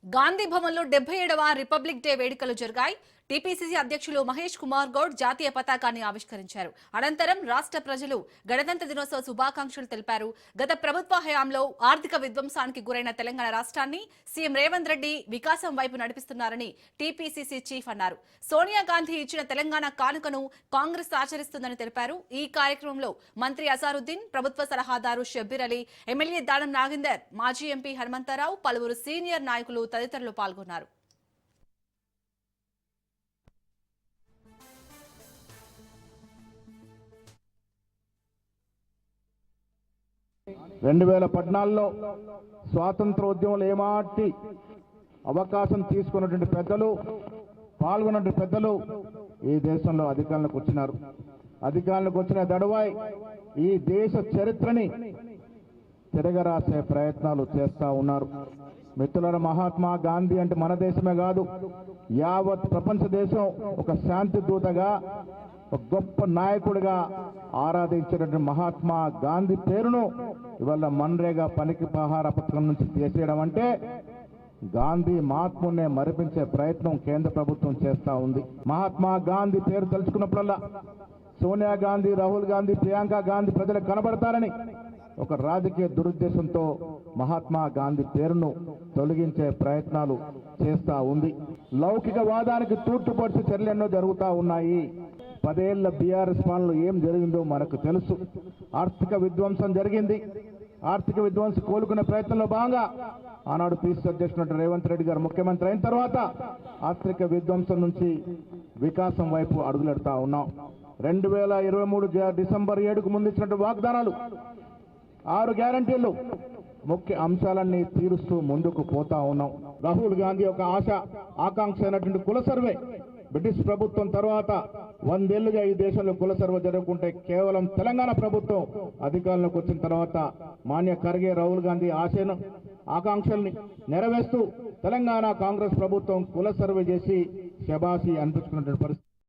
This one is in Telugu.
గాంధీ భవన్లో 77వ రిపబ్లిక్ డే వేడుకలు జరిగాయి. టీపీసీసీ అధ్యక్షులు మహేష్ కుమార్ గౌడ్ జాతీయ పతాకాన్ని ఆవిష్కరించారు. అనంతరం రాష్ట్ర ప్రజలు గణతంత్ర దినోత్సవ శుభాకాంక్షలు తెలిపారు. గత ప్రభుత్వ హయాంలో ఆర్థిక విధ్వంసానికి గురైన తెలంగాణ రాష్ట్రాన్ని సీఎం రేవంత్ రెడ్డి వికాసం వైపు నడిపిస్తున్నారని టీపీసీసీ చీఫ్ అన్నారు. సోనియా గాంధీ ఇచ్చిన తెలంగాణ కానుకను కాంగ్రెస్ ఆచరిస్తుందని తెలిపారు. ఈ కార్యక్రమంలో మంత్రి అజారుద్దీన్, ప్రభుత్వ సలహాదారు షబ్బీర్ అలీ, ఎమ్మెల్యే దానం నాగేందర్, మాజీ ఎంపీ హనుమంతరావు, పలువురు సీనియర్ నాయకులు తదితరులు పాల్గొన్నారు. 2014లో స్వాతంత్ర ఉద్యమంలో ఏమాటి అవకాశం తీసుకున్నటువంటి పెద్దలు, పాల్గొన్నటువంటి పెద్దలు ఈ దేశంలో అధికారంలోకి వచ్చినారు. అధికారంలోకి వచ్చిన దడువాయి ఈ దేశ చరిత్రని తిరగరాసే ప్రయత్నాలు చేస్తూ ఉన్నారు. మిత్రుల మహాత్మా గాంధీ అంటే మన దేశమే కాదు, యావత్ ప్రపంచ దేశం ఒక శాంతి దూతగా, ఒక గొప్ప నాయకుడిగా ఆరాధించినటువంటి మహాత్మా గాంధీ పేరును ఇవాళ మన్రేగా పనికి పహార పథకం నుంచి తీసేయడం అంటే గాంధీ మహాత్మునే మరిపించే ప్రయత్నం కేంద్ర ప్రభుత్వం చేస్తూ ఉంది. మహాత్మా గాంధీ పేరు తలుచుకున్నప్పుడల్లా సోనియా గాంధీ, రాహుల్ గాంధీ, ప్రియాంక గాంధీ ప్రజలకు కనబడతారని ఒక రాజకీయ దురుద్దేశంతో మహాత్మా గాంధీ పేరును తొలగించే ప్రయత్నాలు చేస్తూ ఉంది. లౌకిక వాదానికి తూర్పుపరిచే చర్యలు ఎన్నో జరుగుతూ ఉన్నాయి. 10 ఏళ్ల బీఆర్ఎస్ పాలనలో ఏం జరిగిందో మనకు తెలుసు. ఆర్థిక విధ్వంసం జరిగింది. ఆర్థిక విధ్వంసం కోలుకునే ప్రయత్నంలో భాగంగా ఆనాడు పీసీ అధ్యక్షుడు రేవంత్ రెడ్డి గారు ముఖ్యమంత్రి అయిన తర్వాత ఆర్థిక విధ్వంసం నుంచి వికాసం వైపు అడుగులెడతా ఉన్నాం. 2023 డిసెంబర్ 7కు ముందు ఇచ్చినటువంటి వాగ్దానాలు, 6 గ్యారంటీలు, ముఖ్య అంశాలన్నీ తీరుస్తూ ముందుకు పోతా ఉన్నాం. రాహుల్ గాంధీ ఒక ఆకాంక్ష అయినటువంటి కుల సర్వే, బ్రిటిష్ ప్రభుత్వం తర్వాత 100 ఏళ్లుగా ఈ దేశంలో కుల సర్వే జరుగుతుంటే కేవలం తెలంగాణ ప్రభుత్వం అధికారంలోకి వచ్చిన తర్వాత మాన్య ఖర్గే, రాహుల్ గాంధీ ఆకాంక్షల్ని నెరవేరుస్తూ తెలంగాణ కాంగ్రెస్ ప్రభుత్వం కుల సర్వే చేసి శబాసి అనిపించుకున్నటువంటి పరిస్థితి.